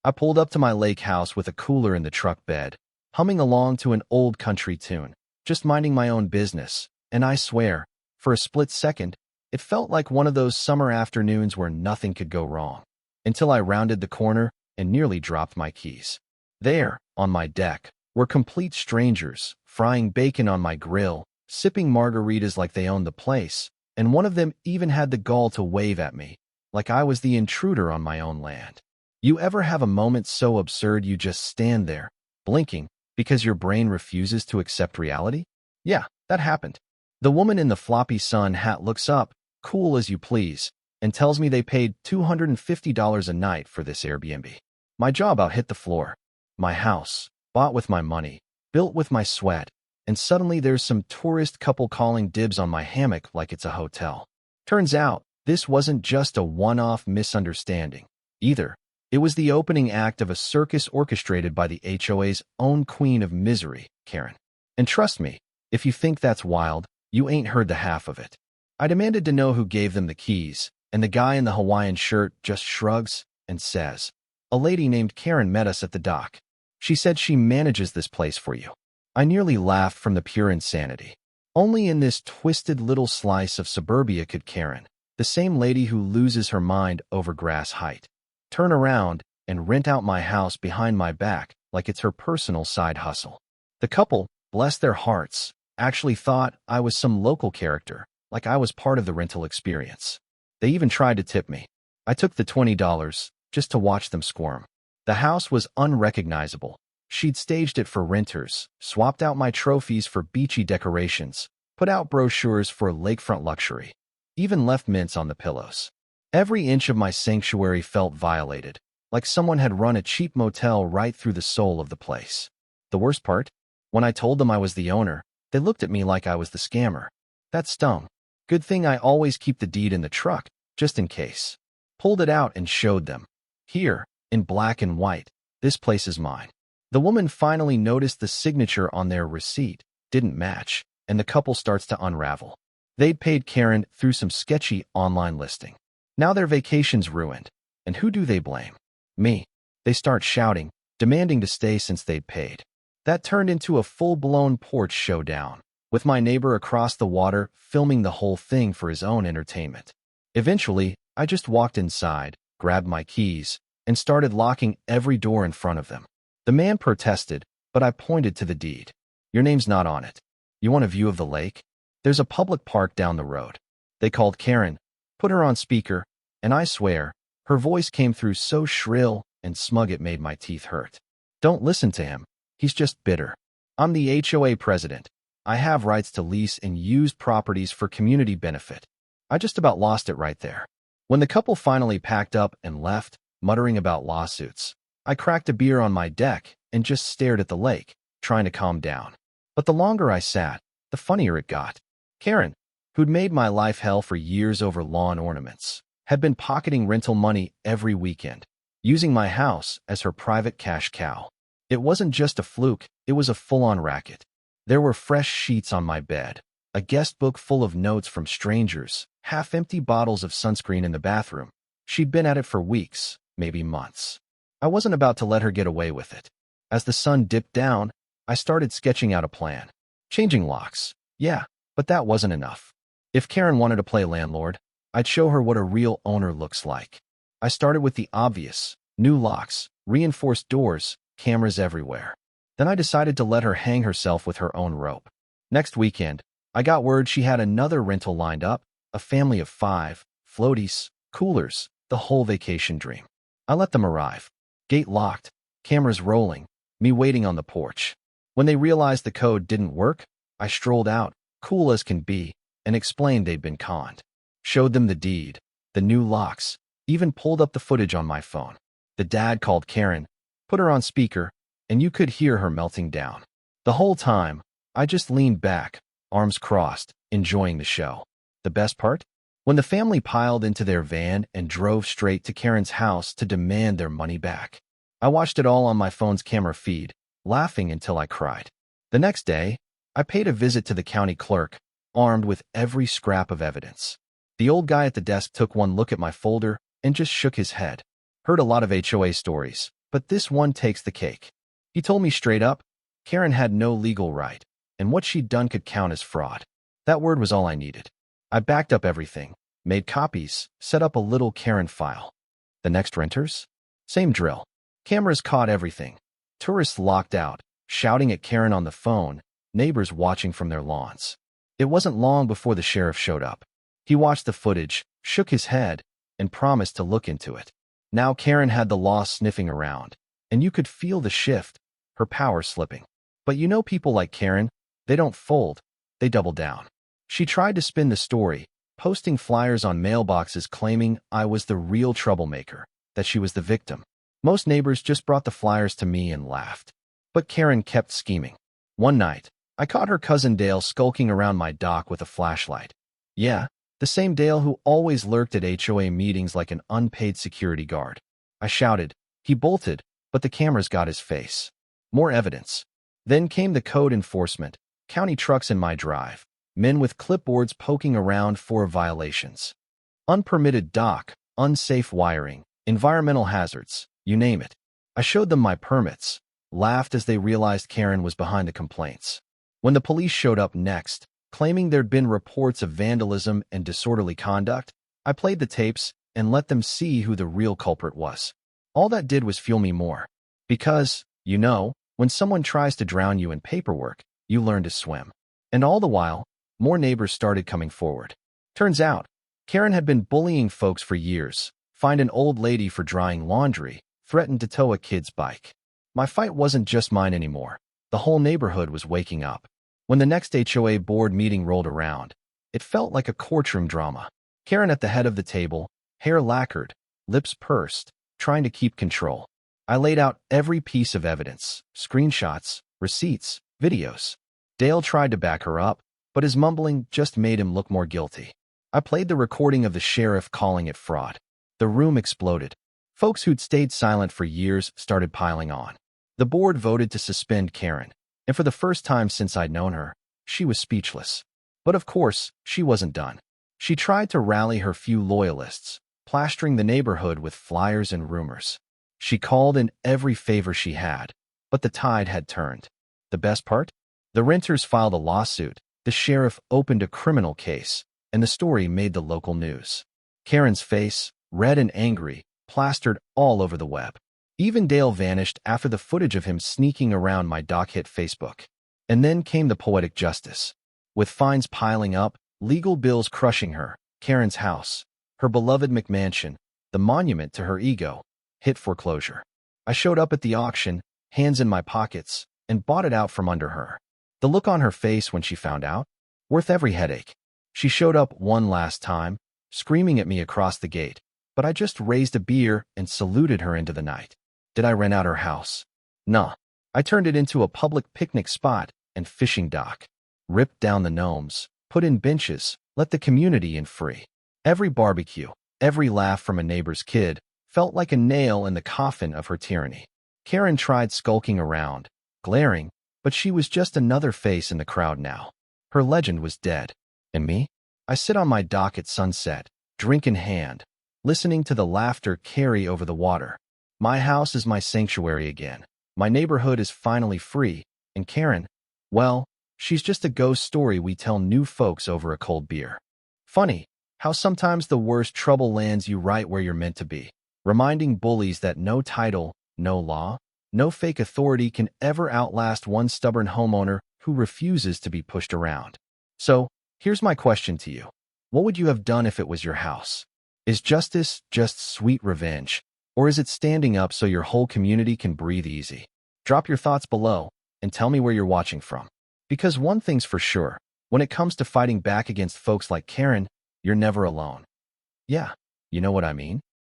I pulled up to my lake house with a cooler in the truck bed, humming along to an old country tune, just minding my own business, and I swear, for a split second, it felt like one of those summer afternoons where nothing could go wrong, until I rounded the corner and nearly dropped my keys. There, on my deck, were complete strangers, frying bacon on my grill, sipping margaritas like they owned the place, and one of them even had the gall to wave at me, like I was the intruder on my own land. You ever have a moment so absurd you just stand there, blinking, because your brain refuses to accept reality? Yeah, that happened. The woman in the floppy sun hat looks up, cool as you please, and tells me they paid $250 a night for this Airbnb. My jaw about hit the floor. My house, bought with my money, built with my sweat, and suddenly there's some tourist couple calling dibs on my hammock like it's a hotel. Turns out, this wasn't just a one-off misunderstanding, either. It was the opening act of a circus orchestrated by the HOA's own queen of misery, Karen. And trust me, if you think that's wild, you ain't heard the half of it. I demanded to know who gave them the keys, and the guy in the Hawaiian shirt just shrugs and says, "A lady named Karen met us at the dock. She said she manages this place for you." I nearly laughed from the pure insanity. Only in this twisted little slice of suburbia could Karen, the same lady who loses her mind over grass height, turn around and rent out my house behind my back like it's her personal side hustle. The couple, bless their hearts, actually thought I was some local character, like I was part of the rental experience. They even tried to tip me. I took the $20 just to watch them squirm. The house was unrecognizable. She'd staged it for renters, swapped out my trophies for beachy decorations, put out brochures for lakefront luxury, even left mints on the pillows. Every inch of my sanctuary felt violated, like someone had run a cheap motel right through the soul of the place. The worst part? When I told them I was the owner, they looked at me like I was the scammer. That stung. Good thing I always keep the deed in the truck, just in case. Pulled it out and showed them. Here, in black and white, this place is mine. The woman finally noticed the signature on their receipt didn't match, and the couple starts to unravel. They'd paid Karen through some sketchy online listing. Now their vacation's ruined. And who do they blame? Me. They start shouting, demanding to stay since they'd paid. That turned into a full-blown porch showdown, with my neighbor across the water filming the whole thing for his own entertainment. Eventually, I just walked inside, grabbed my keys, and started locking every door in front of them. The man protested, but I pointed to the deed. "Your name's not on it. You want a view of the lake? There's a public park down the road." They called Karen, put her on speaker, and I swear, her voice came through so shrill and smug it made my teeth hurt. "Don't listen to him. He's just bitter. I'm the HOA president. I have rights to lease and use properties for community benefit." I just about lost it right there. When the couple finally packed up and left, muttering about lawsuits, I cracked a beer on my deck and just stared at the lake, trying to calm down. But the longer I sat, the funnier it got. Karen, who'd made my life hell for years over lawn ornaments, had been pocketing rental money every weekend, using my house as her private cash cow. It wasn't just a fluke, it was a full-on racket. There were fresh sheets on my bed, a guest book full of notes from strangers, half-empty bottles of sunscreen in the bathroom. She'd been at it for weeks, maybe months. I wasn't about to let her get away with it. As the sun dipped down, I started sketching out a plan. Changing locks. Yeah, but that wasn't enough. If Karen wanted to play landlord, I'd show her what a real owner looks like. I started with the obvious: new locks, reinforced doors, cameras everywhere. Then I decided to let her hang herself with her own rope. Next weekend, I got word she had another rental lined up, a family of 5, floaties, coolers, the whole vacation dream. I let them arrive. Gate locked, cameras rolling, me waiting on the porch. When they realized the code didn't work, I strolled out, cool as can be, and explained they'd been conned. Showed them the deed, the new locks, even pulled up the footage on my phone. The dad called Karen, put her on speaker, and you could hear her melting down. The whole time, I just leaned back, arms crossed, enjoying the show. The best part? When the family piled into their van and drove straight to Karen's house to demand their money back. I watched it all on my phone's camera feed, laughing until I cried. The next day, I paid a visit to the county clerk, armed with every scrap of evidence. The old guy at the desk took one look at my folder and just shook his head. Heard a lot of HOA stories, But this one takes the cake. He told me straight up, Karen had no legal right, and what she'd done could count as fraud. That word was all I needed. I backed up everything, made copies, set up a little Karen file. The next renters? Same drill. Cameras caught everything. Tourists locked out, shouting at Karen on the phone, neighbors watching from their lawns. It wasn't long before the sheriff showed up. He watched the footage, shook his head, and promised to look into it. Now Karen had the law sniffing around, and you could feel the shift, her power slipping. But you know people like Karen, they don't fold, they double down. She tried to spin the story, posting flyers on mailboxes claiming I was the real troublemaker, that she was the victim. Most neighbors just brought the flyers to me and laughed. But Karen kept scheming. One night, I caught her cousin Dale skulking around my dock with a flashlight. Yeah, the same Dale who always lurked at HOA meetings like an unpaid security guard. I shouted. He bolted, but the cameras got his face. More evidence. Then came the code enforcement, county trucks in my drive, men with clipboards poking around for violations. Unpermitted dock, unsafe wiring, environmental hazards, you name it. I showed them my permits, laughed as they realized Karen was behind the complaints. When the police showed up next, claiming there'd been reports of vandalism and disorderly conduct, I played the tapes and let them see who the real culprit was. All that did was fuel me more. Because, you know, when someone tries to drown you in paperwork, you learn to swim. And all the while, more neighbors started coming forward. Turns out, Karen had been bullying folks for years, fined an old lady for drying laundry, threatened to tow a kid's bike. My fight wasn't just mine anymore. The whole neighborhood was waking up. When the next HOA board meeting rolled around, it felt like a courtroom drama. Karen at the head of the table, hair lacquered, lips pursed, trying to keep control. I laid out every piece of evidence, screenshots, receipts, videos. Dale tried to back her up, but his mumbling just made him look more guilty. I played the recording of the sheriff calling it fraud. The room exploded. Folks who'd stayed silent for years started piling on. The board voted to suspend Karen, and for the first time since I'd known her, she was speechless. But of course, she wasn't done. She tried to rally her few loyalists, plastering the neighborhood with flyers and rumors. She called in every favor she had, but the tide had turned. The best part? The renters filed a lawsuit, the sheriff opened a criminal case, and the story made the local news. Karen's face, red and angry, plastered all over the web. Even Dale vanished after the footage of him sneaking around my dock hit Facebook. And then came the poetic justice. With fines piling up, legal bills crushing her, Karen's house, her beloved McMansion, the monument to her ego, hit foreclosure. I showed up at the auction, hands in my pockets, and bought it out from under her. The look on her face when she found out, worth every headache. She showed up one last time, screaming at me across the gate, but I just raised a beer and saluted her into the night. Did I rent out her house? Nah. I turned it into a public picnic spot and fishing dock. Ripped down the gnomes, put in benches, let the community in free. Every barbecue, every laugh from a neighbor's kid felt like a nail in the coffin of her tyranny. Karen tried skulking around, glaring, but she was just another face in the crowd now. Her legend was dead. And me? I sit on my dock at sunset, drink in hand, listening to the laughter carry over the water. My house is my sanctuary again. My neighborhood is finally free, and Karen, well, she's just a ghost story we tell new folks over a cold beer. Funny how sometimes the worst trouble lands you right where you're meant to be, reminding bullies that no title, no law, no fake authority can ever outlast one stubborn homeowner who refuses to be pushed around. So, here's my question to you. What would you have done if it was your house? Is justice just sweet revenge? Or is it standing up so your whole community can breathe easy? Drop your thoughts below and tell me where you're watching from. Because one thing's for sure, when it comes to fighting back against folks like Karen, you're never alone. Yeah, you know what I mean?